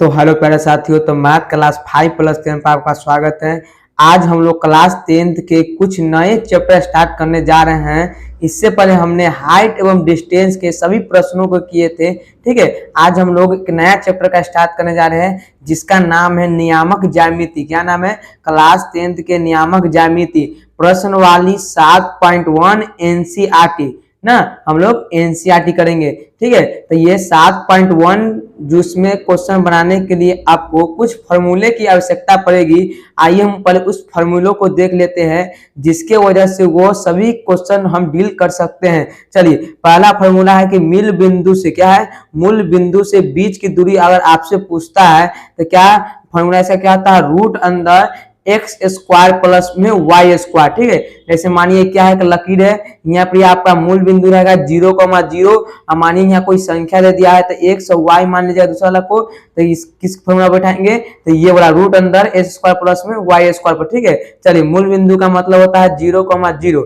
तो हेलो प्यारे साथियों, तो मैथ क्लास 5+10 पर आपका स्वागत है। आज हम लोग क्लास 10th के कुछ नए चैप्टर स्टार्ट करने जा रहे हैं। इससे पहले हमने हाइट एवं डिस्टेंस के सभी प्रश्नों को किए थे। ठीक है, आज हम लोग एक नया चैप्टर का स्टार्ट करने जा रहे हैं जिसका नाम है नियामक ज्यामिति। क्या नाम है? क्लास 10th के नियामक ज्यामिति प्रश्नवाली 7.1 एनसीईआरटी ना, हम लोग एनसीईआरटी करेंगे। ठीक है, तो ये 7.1 जिसमें क्वेश्चन बनाने के लिए आपको कुछ फॉर्मूले की आवश्यकता पड़ेगी। आइए हम पहले उस फॉर्मूलों को देख लेते हैं जिसके वजह से वो सभी क्वेश्चन हम डील कर सकते हैं। चलिए, पहला फॉर्मूला है कि मूल बिंदु से, क्या है, मूल बिंदु से बीच की दूरी अगर आपसे पूछता है तो क्या फॉर्मूला ऐसा क्या होता है, रूट अंदर एक्स स्क्वायर प्लस में वाई स्क्वायर। ठीक है, जैसे मानिए क्या है कि लकीर है, यहाँ पर आपका मूल बिंदु रहेगा 0,0। अब मानिए यहाँ कोई संख्या दे दिया है तो एक्स और वाई मान लीजिएगा दूसरा वाला को, तो इस किस फॉर्मूला बैठाएंगे, तो ये वाला रूट अंदर एक्स स्क्वायर प्लस में वाई स्क्वायर पर। ठीक है, चलिए, मूल बिंदु का मतलब होता है 0,0।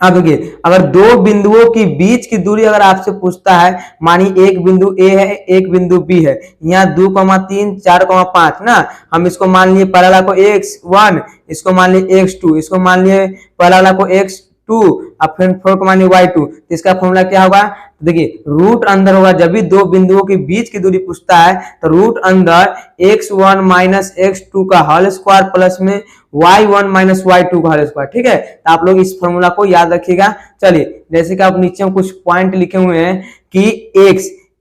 अब देखिए, अगर दो बिंदुओं की बीच की दूरी अगर आपसे पूछता है, मानिए एक बिंदु ए है, एक बिंदु बी है, यहाँ 2,3 4,5 ना, हम इसको मान लिए पहला वाला को x1, इसको मान लिए x2, इसको मान लिए पहला वाला को x2, अब फिर 4 को मान लिए y2। तो इसका फॉर्मूला क्या होगा, देखिए रूट अंदर होगा, जब भी दो बिंदुओं के बीच की दूरी पूछता है तो रूट अंदर x1 माइनस x2 का होल स्क्वायर प्लस में y1 माइनस y2 का होल स्क्वायर। ठीक है, तो आप लोग इस फॉर्मूला को याद रखिएगा। चलिए, जैसे कि आप नीचे में कुछ पॉइंट लिखे हुए हैं कि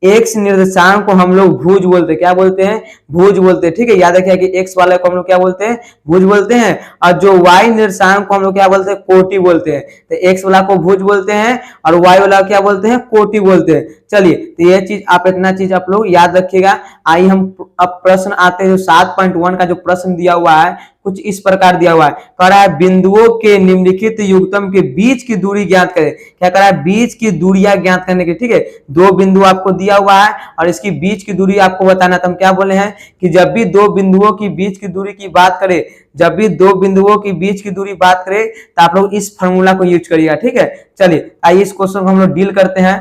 x निर्देशांक को हम लोग भुज बोलते हैं। क्या बोलते हैं? भुज बोलते हैं। ठीक है, याद रखिए कि x वाले को हम लोग क्या बोलते हैं? भुज बोलते हैं। और जो y निर्देशांक को हम लोग क्या बोलते हैं? कोटि बोलते हैं। तो x वाला को भुज बोलते हैं और y वाला क्या बोलते हैं? कोटि बोलते हैं। चलिए, तो ये चीज आप इतना चीज आप लोग याद रखिएगा। आइए हम अब प्रश्न आते हैं। जो 7.1 का जो प्रश्न दिया हुआ है कुछ इस प्रकार दिया हुआ है, कह रहा है बिंदुओं के निम्नलिखित युग्म के बीच की दूरी ज्ञात करें। क्या कह रहा है? बीच की दूरियां ज्ञात करने के। ठीक है, दो बिंदु आपको दिया हुआ है और इसकी बीच की दूरी आपको बताना। तो हम क्या बोले हैं कि जब भी दो बिंदुओं की बीच की दूरी की बात करें, जब भी दो बिंदुओं की बीच की दूरी बात करें तो आप लोग इस फॉर्मूला को यूज करिएगा। ठीक है, चलिए आइए इस क्वेश्चन को हम लोग डील करते हैं।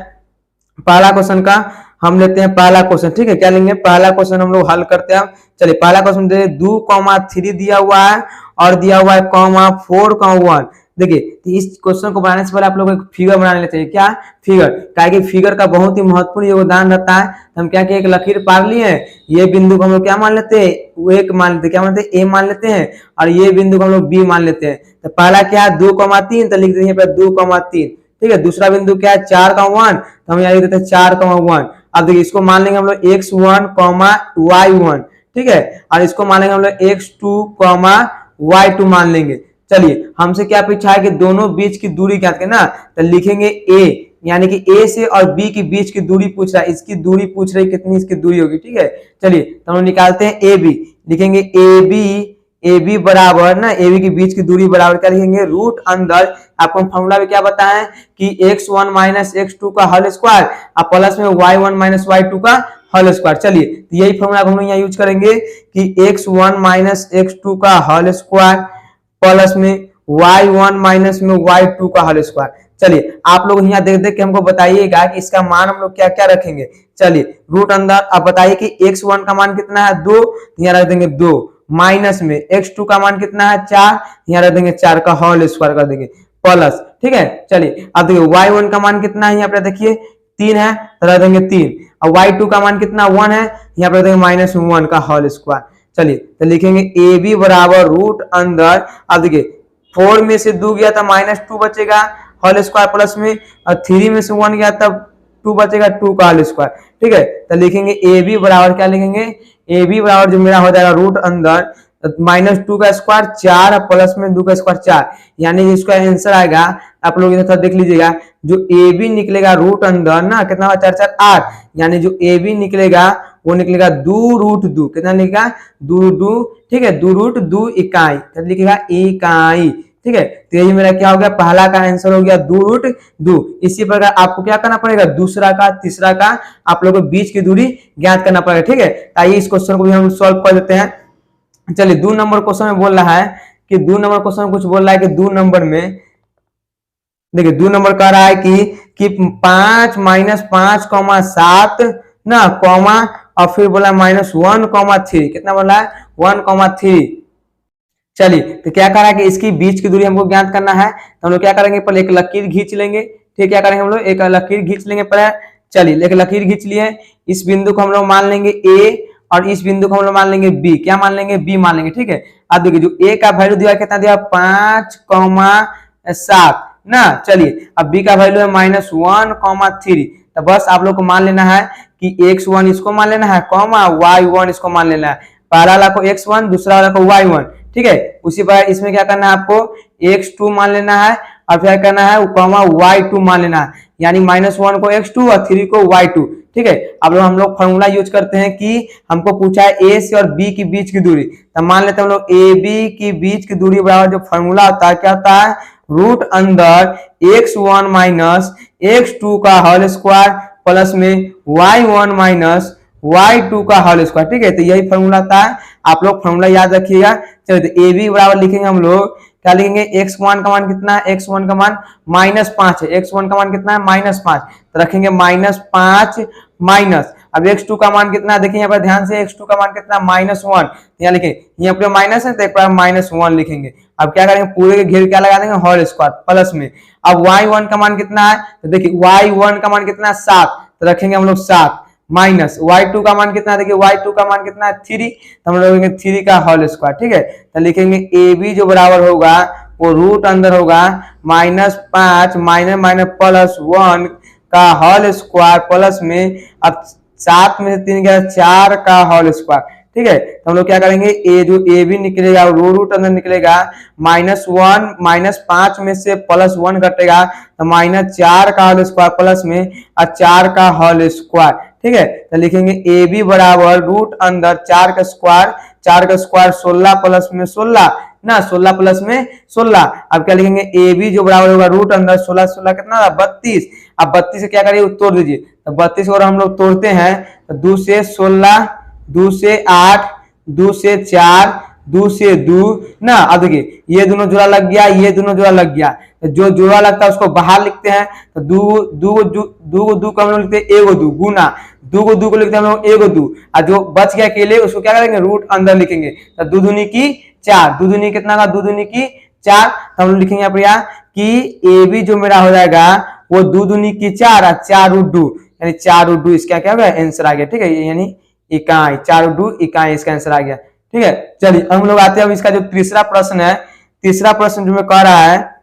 पहला क्वेश्चन का हम लेते हैं पहला क्वेश्चन। ठीक है, क्या लेंगे? पहला क्वेश्चन हम लोग हल करते हैं। चलिए, पहला क्वेश्चन 2,3 दिया हुआ है और दिया हुआ है 4,1। देखिए, इस क्वेश्चन को बनाने से पहले आप लोग एक फिगर बनाने लेते हैं। क्या फिगर? क्या कि फिगर का बहुत ही महत्वपूर्ण योगदान रहता है। हम क्या कि एक लकीर पार लिए हैं, ये बिंदु को हम लोग क्या मान लेते हैं? वो एक मान लेते हैं। क्या मानते हैं? ए मान लेते हैं और ये बिंदु को हम लोग बी मान लेते हैं। तो पहला क्या है? 2,3, तो लिख देंगे 2,3। ठीक है, दूसरा बिंदु क्या है? 4,1, तो हम यहाँ लिख देते हैं 4,1। अब देखिए, इसको मान लेंगे हम लोग x1, y1। ठीक है, और इसको मान लेंगे हम लोग x2, y2 मान लेंगे। चलिए, हमसे क्या पूछा है कि दोनों बीच की दूरी क्या है ना, तो लिखेंगे a, यानी कि a से और b के बीच की दूरी पूछ रहा है। इसकी दूरी पूछ रही है, कितनी इसकी दूरी होगी। ठीक है, चलिए तो हम निकालते हैं ab, लिखेंगे ab बराबर ना, ab के बीच की दूरी बराबर क्या लिखेंगे? रूट अंदर, आपको फॉर्मूला में क्या बताया है कि x1 माइनस x2 का होल स्क्वायर और प्लस में y1 माइनस y2 का होल स्क्वायर। चलिए, तो यही फॉर्मूला हम लोग यहाँ यूज करेंगे कि x1 माइनस x2 का होल स्क्वायर प्लस में y1 माइनस में y2 का होल स्क्वायर। चलिए, आप लोग यहाँ देख देख के हमको बताइएगा कि इसका मान हम लोग क्या क्या रखेंगे। चलिए, रूट अंदर आप बताइए कि x1 का मान कितना है? 2, यहाँ रख देंगे 2, माइनस में x2 का मान कितना है? 4, यहाँ रख देंगे 4 का होल स्क्वायर कर देंगे प्लस। ठीक है, चलिए अब देखिए y1 का मान कितना है? यहाँ पे देखिए 3 है, तो रख देंगे 3, और y2 का मान कितना? 1 है, यहाँ पे रख देंगे -1 का होल स्क्वायर। चलिए, तो लिखेंगे ab बराबर रूट अंदर, अब देखिए 4 में से 2 गया था -2 बचेगा होल स्क्वायर प्लस में, और 3 में से 1 गया तब 2 बचेगा 2 का होल स्क्वायर। ठीक है, तो लिखेंगे ab बराबर क्या लिखेंगे? ab बराबर जो मेरा हो जाएगा रूट अंदर -2 का स्क्वायर 4 प्लस में 2 का स्क्वायर 4, यानी इसका आंसर आएगा, आप लोग इधर देख लीजिएगा, जो ए बी निकलेगा रूट अंदर ना कितना होगा? 4 4 8, यानी जो ए बी निकलेगा वो निकलेगा 2√2। कितना निकलेगा? 2√2। ठीक है, 2√2 इकाई, तो लिखेगा इकाई। ठीक है, तो यही मेरा क्या हो गया? पहला का आंसर हो गया 2√2। इसी प्रकार आपको क्या करना पड़ेगा? दूसरा का, तीसरा का आप लोगों को बीच की दूरी ज्ञात करना पड़ेगा। ठीक है, आइए इस क्वेश्चन को भी हम सॉल्व कर लेते हैं। चलिए, 2 नंबर क्वेश्चन में बोल रहा है कि 2 नंबर क्वेश्चन में कुछ बोल रहा है कि 2 नंबर में देखिए 2 नंबर कह रहा है कि 5 - 5, 7 ना कॉमा और फिर बोला -1,3, कितना बोला है 1,3। चलिए तो क्या करा कि इसकी बीच की दूरी हमको ज्ञात करना है, तो हम लोग क्या करेंगे पहले एक लकीर खींच लेंगे। ठीक, क्या करेंगे हम लोग एक लकीर खींच लेंगे पहले। चलिए एक लकीर खींच लिए, इस बिंदु को हम लोग मान लेंगे ए और इस बिंदु को हम लोग मान लेंगे बी। क्या मान लेंगे? बी मान लेंगे। ठीक है, अब देखिए जो ए का वैल्यू दिया कितना दिया 5,7 ना। चलिए अब बी का वैल्यू है -1,3, तो बस आप लोग को मान लेना है कि x1 इसको मान लेना है, कॉमा y1 इसको मान लेना है। पहला वाला को x1, दूसरा वाला को y1। ठीक है, उसी प्रकार इसमें क्या करना है आपको x2 मान लेना है और फिर करना है कॉमा y2 मान लेना है, यानी -1 को x2 और 3 को y2। ठीक है, अब हम लोग फॉर्मूला यूज करते हैं कि हमको पूछा है a से और b के बीच की दूरी, तो मान लेते हैं हम लोग a b की बीच की दूरी बराबर जो फॉर्मूला होता है क्या होता है, रूट अंदर x1 माइनस x2 का होल स्क्वायर प्लस में y1 माइनस y2 का होल स्क्वायर। ठीक है, तो यही फॉर्मूला था, आप लोग फॉर्मूला याद रखिएगा। चलिए तो ए बी बराबर लिखेंगे हम लोग, क्या लिखेंगे x1 का मान कितना है, x1 का मान -5 है, x1 का मान कितना है -5, तो रखेंगे -5 माइनस, अब x2 का मान कितना है, देखिए यहाँ पर ध्यान से x2 का मान कितना -1, यहाँ लिखेंगे यहाँ पर माइनस है तो एक बार -1 लिखेंगे। अब क्या करेंगे पूरे के घेर क्या लगा देंगे होल स्क्वायर प्लस में, अब y1 का मान कितना है, तो देखिए y1 का मान कितना है 7, तो रखेंगे हम लोग 7 माइनस y2 का मान कितना है, देखिए y2 का मान कितना है 3, तो हम लोग लिखेंगे 3 का होल स्क्वायर। ठीक है, तो लिखेंगे ए बी जो बराबर होगा वो रूट अंदर होगा -5 माइनस +1 का होल स्क्वायर प्लस में, अब 7 में से 3 गया 4 का होल स्क्वायर। ठीक है, तो हम लोग क्या करेंगे ए जो ए बी निकलेगा रो रूट अंदर निकलेगा -5 में से +1 घटेगा तो -4 का होल स्क्वायर प्लस में और 4 का होल स्क्वायर। ठीक है, तो लिखेंगे ए बी बराबर रूट अंदर 4 का स्क्वायर 16 प्लस में 16 ना, 16 प्लस में 16। अब क्या लिखेंगे ए बी जो बराबर होगा रूट अंदर 16 कितना 32। अब 32 से क्या करिए तोड़ दीजिए, तो 32 और हम लोग तोड़ते हैं तो 2 से 16, 2 से 8, 2 से 4, 2 से 2 ना। अब देखिए ये दोनों जोड़ा लग गया, ये दोनों जोड़ा लग गया, तो जो जोड़ा लगता है उसको बाहर लिखते हैं, तो दू को हम लोग लिखते हैं एगो दू गुना, दू को लिखते हैं हम लोग एगो दू, और जो बच गया अकेले उसको क्या करेंगे रूट अंदर लिखेंगे, तो 2 दूनी की 4, 2 दूनी कितना का 2 दूनी की 4, तो हम लोग लिखेंगे यहाँ पर कि ए बी जो मेरा हो जाएगा वो 2 दूनी की 4 और 4 रूट 2, यानी 4 रूट 2 इसका क्या होगा आंसर आ गया। ठीक है, यानी इकाई 4 रूट 2 इकाई इसका आंसर आ गया। ठीक है, चलिए हम लोग आते हैं अब इसका जो तीसरा प्रश्न है, तीसरा प्रश्न जो मैं कह रहा है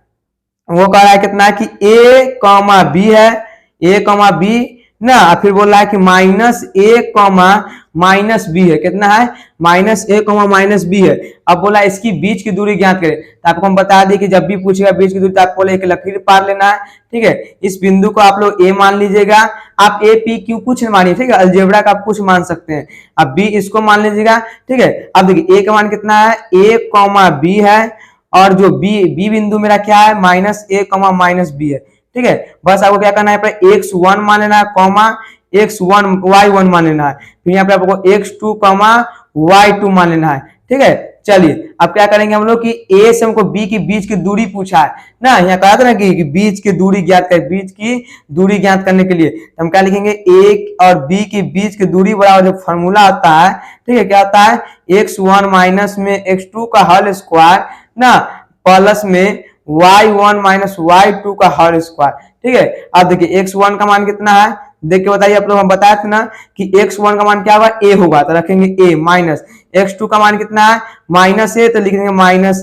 वो कह रहा है कितना कि a कॉमा बी है, a कॉमा बी ना, फिर बोल रहा है कि -a कॉमा -b है, कितना है -a कॉमा -b है। अब बोला इसकी बीच की दूरी ज्ञात करें, तो आपको हम बता दें कि जब भी पूछेगा बीच की दूरी तो आपको एक लकीर पार लेना है। ठीक है, इस बिंदु को आप लोग a मान लीजिएगा, आप a p q कुछ मानिए, ठीक है, अलजेब्रा का आप कुछ मान सकते हैं, अब b इसको मान लीजिएगा। ठीक है, अब देखिए a का मान कितना है a कॉमा b है, और जो b बिंदु मेरा क्या है -a कॉमा -b है। ठीक है, बस आपको क्या करना है x1 मान लेना है कॉमा x1 y1 मान लेना है, फिर यहाँ पे आपको x2 कॉमा y2 मान लेना है। ठीक है, चलिए अब क्या करेंगे हम लोग कि a से हमको b की बीच की दूरी पूछा है ना, यहाँ कहा था ना कि बीच की दूरी ज्ञात कर, बीच की दूरी ज्ञात करने के लिए तो हम क्या लिखेंगे a और b की बीच की दूरी बराबर जो फॉर्मूला आता है, ठीक है, क्या होता है x1 माइनस में x2 का होल स्क्वायर ना प्लस में y1 माइनस y2 का होल स्क्वायर। ठीक है, अब देखिए x1 का मान कितना है, देख के बताइए आप लोग, हम बताए थे ना कि x1 का मान क्या होगा a होगा, तो रखेंगे a माइनस x2 का मान कितना है -a, तो लिखेंगे -a,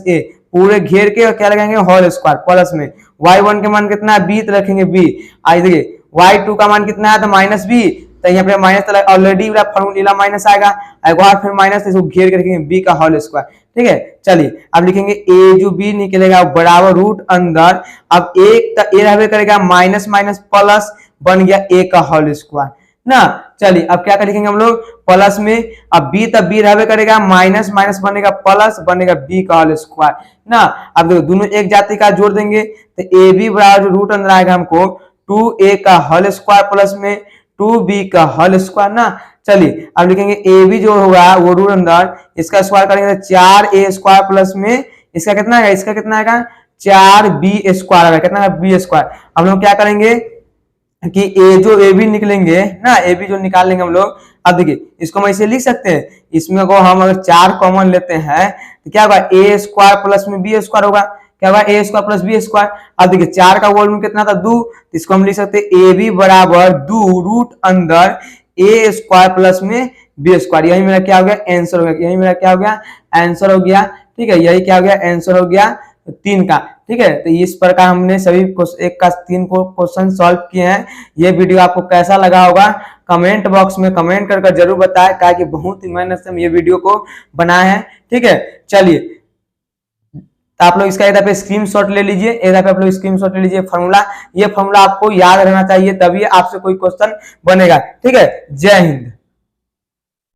पूरे घेर के क्या लगाएंगे होल स्क्वायर प्लस में y1 के मान कितना है b, तो रखेंगे b। आई देखिए y2 का मान कितना है तो -b, तो यहाँ पे माइनस ऑलरेडी फॉर्मूला माइनस आएगा, एक बार फिर माइनस इसको घेर के रखेंगे b का होल स्क्वायर। ठीक है, चलिए अब लिखेंगे a जो b निकलेगा बराबर रूट अंदर, अब एक a रहबे करेगा माइनस माइनस प्लस बन गया a का होल स्क्वायर ना। चलिए अब क्या कर लिखेंगे हम लोग प्लस में, अब b तब b रहबे करेगा माइनस माइनस बनेगा प्लस बनेगा b का होल स्क्वायर ना। अब देखो दोनों एक जाति का जोड़ देंगे तो a b बराबर रूट अंदर आएगा हमको 2a का होल स्क्वायर प्लस में 2b का होल स्क्वायर ना। चलिए अब लिखेंगे ए बी जो होगा वो रूट अंदर इसका स्क्वायर करेंगे 4a स्क्वायर प्लस में इसका कितना आएगा, इसका कितना आएगा 4b स्क्वायर आएगा, कितना है b स्क्वायर। हम लोग क्या करेंगे कि ए जो ए बी निकलेंगे ना, ए बी जो निकाल लेंगे हम लोग, अब देखिए इसको हम ऐसे लिख सकते हैं, इसमें को हम अगर 4 कॉमन लेते हैं तो क्या होगा, ए स्क्वायर प्लस में बी स्क्वायर होगा, क्या होगा ए स्क्वायर प्लस बी स्क्वायर। अब देखिए 4 का वॉल्यूम कितना था 2, तो इसको हम लिख सकते हैं ए बी बराबर 2 रूट अंदर ए स्क्वायर प्लस में बी स्क्वायर। यही मेरा क्या हो गया, आंसर हो गया, यही मेरा क्या हो गया, आंसर हो गया। ठीक है, यही क्या हो गया, आंसर हो गया 3 का। ठीक है, तो इस प्रकार हमने सभी 1 का 3 को क्वेश्चन सॉल्व किए हैं। ये वीडियो आपको कैसा लगा होगा कमेंट बॉक्स में कमेंट करके जरूर बताएं, ताकि बहुत ही मेहनत से हम ये वीडियो को बनाए हैं। ठीक है, चलिए तो आप लोग इसका इधर पे स्क्रीनशॉट ले लीजिए, इधर पे आप लोग स्क्रीनशॉट ले लीजिए फॉर्मूला। ये फॉर्मूला आपको याद रहना चाहिए, तभी आपसे कोई क्वेश्चन बनेगा। ठीक है, जय हिंद।